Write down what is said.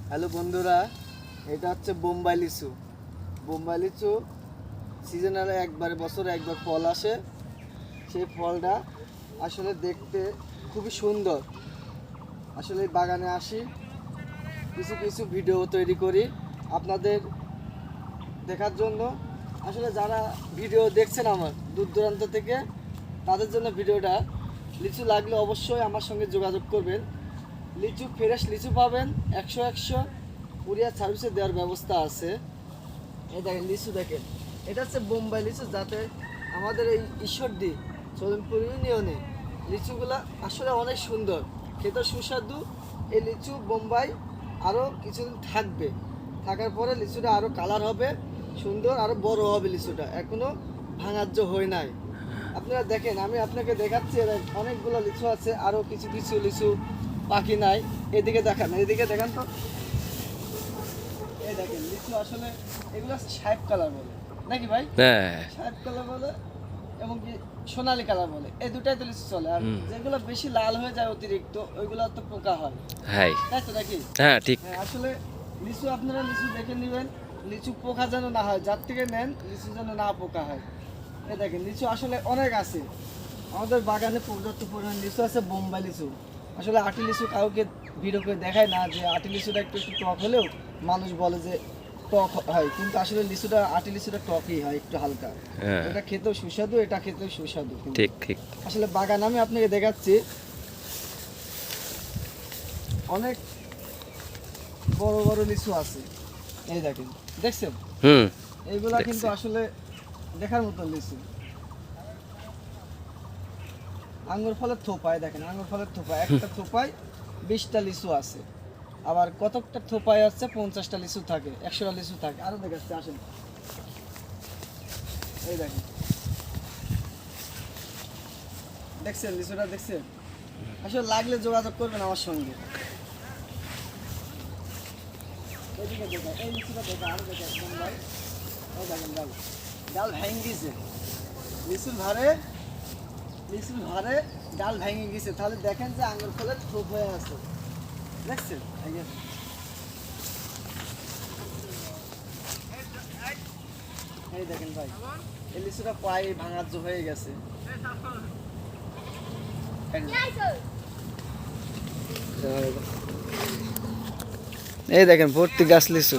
Hello বন্ধুরা, এটা হচ্ছে বোম্বাই লিচু। বোম্বাই লিচু সিজনালে বছরে একবার ফল আসে। সেই ফলটা আসলে দেখতে খুবই সুন্দর। আসলে বাগানে আসি, কিছু কিছু ভিডিও তৈরি করি আপনাদের দেখার জন্য। আসলে যারা ভিডিও দেখছেন আমার দূর দূরান্ত থেকে, তাদের জন্য ভিডিওটা। লিচু লাগলে অবশ্যই আমার সঙ্গে যোগাযোগ করবেন। লিচু ফ্রেশ লিচু পাবেন, 100 কুরিয়ার সার্ভিসে দেওয়ার ব্যবস্থা আছে। এই দেখেন লিচু, দেখেন এটা হচ্ছে বোম্বাই লিচু, যাতে আমাদের এই ঈশ্বরদী সলিমপুর ইউনিয়নে লিচুগুলা আসলে অনেক সুন্দর, খেতে সুস্বাদু। এই লিচু বোম্বাই আরও কিছুদিন থাকবে, থাকার পরে লিচুটা আরও কালার হবে সুন্দর, আরও বড় হবে। লিচুটা এখনও ভাঙাজ্য হয় নাই। আপনারা দেখেন, আমি আপনাকে দেখাচ্ছি অনেকগুলো লিচু আছে, আরও কিছু কিছু লিচু বাকি নাই। এদিকে দেখান, এদিকে দেখান তো। এই দেখেন লিচু, আসলে এগুলো সাহেব কালার বলে নাকি ভাই? সাহেব কালার বলে এবং কি সোনালী কালার বলে, এই দুটাই তো লিচু চলে। আর যেগুলো বেশি লাল হয়ে যায় অতিরিক্ত, ওইগুলো তো পোকা হয়, তাই তো নাকি? হ্যাঁ ঠিক। আসলে লিচু আপনারা লিচু দেখে নেবেন, লিচু পোকা যেন না হয়, যার থেকে নেন লিচু যেন না পোকা হয়। এই দেখেন লিচু আসলে অনেক আছে আমাদের বাগানে, পর্যাপ্ত পরিমাণ লিচু আছে। বোম্বাই লিচু আসলে আটি লিচু কাউকে ভিডিও করে দেখায় না, যে আটি লিচুটা একটু একটু টক হলেও মানুষ বলে যে টক হয়, কিন্তু আসলে লিচুটা আটি লিচুটা টকই হয়, একটু হালকা। এটা খেতেও সুস্বাদু, এটা খেতেও সুস্বাদু। ঠিক ঠিক। আসলে বাগান আমি আপনাকে দেখাচ্ছি, অনেক বড় বড় লিচু আছে। এই দেখেন, দেখছেন? এইগুলা কিন্তু আসলে দেখার মতো লিচু। আঙ্গুর ফলের থোপায় দেখেন, আঙ্গুর ফলের থোপায় একটা থোপায় 20টা লিচু আছে। আবার কতকটা থোপায় আছে 50টা লিচু থাকে, 100টা লিচু থাকে। আরো দেখাচ্ছে, আসেন। এই দেখেন, দেখছেন লিচুটা, দেখছেন? আসলে লাগলে যোগাযোগ করবেন আমার সঙ্গে। এদিকে দেখেন, এই লিচুটা দেখেন, আরো দেখেন ভাই। এই দেখেন ডাল, ডাল ভেঙে গেছে লিচুর ভারে, লিচুর ভারে ডাল ভেঙে গেছে। তাহলে দেখেন যে আঙ্গুর ফলের থোপ হয়ে আছে, দেখছেন? এই দেখেন ভাই, এই লিচুটা প্রায় ভাঙার হয়ে গেছে। এই দেখেন ভর্তি গাছ লিচু।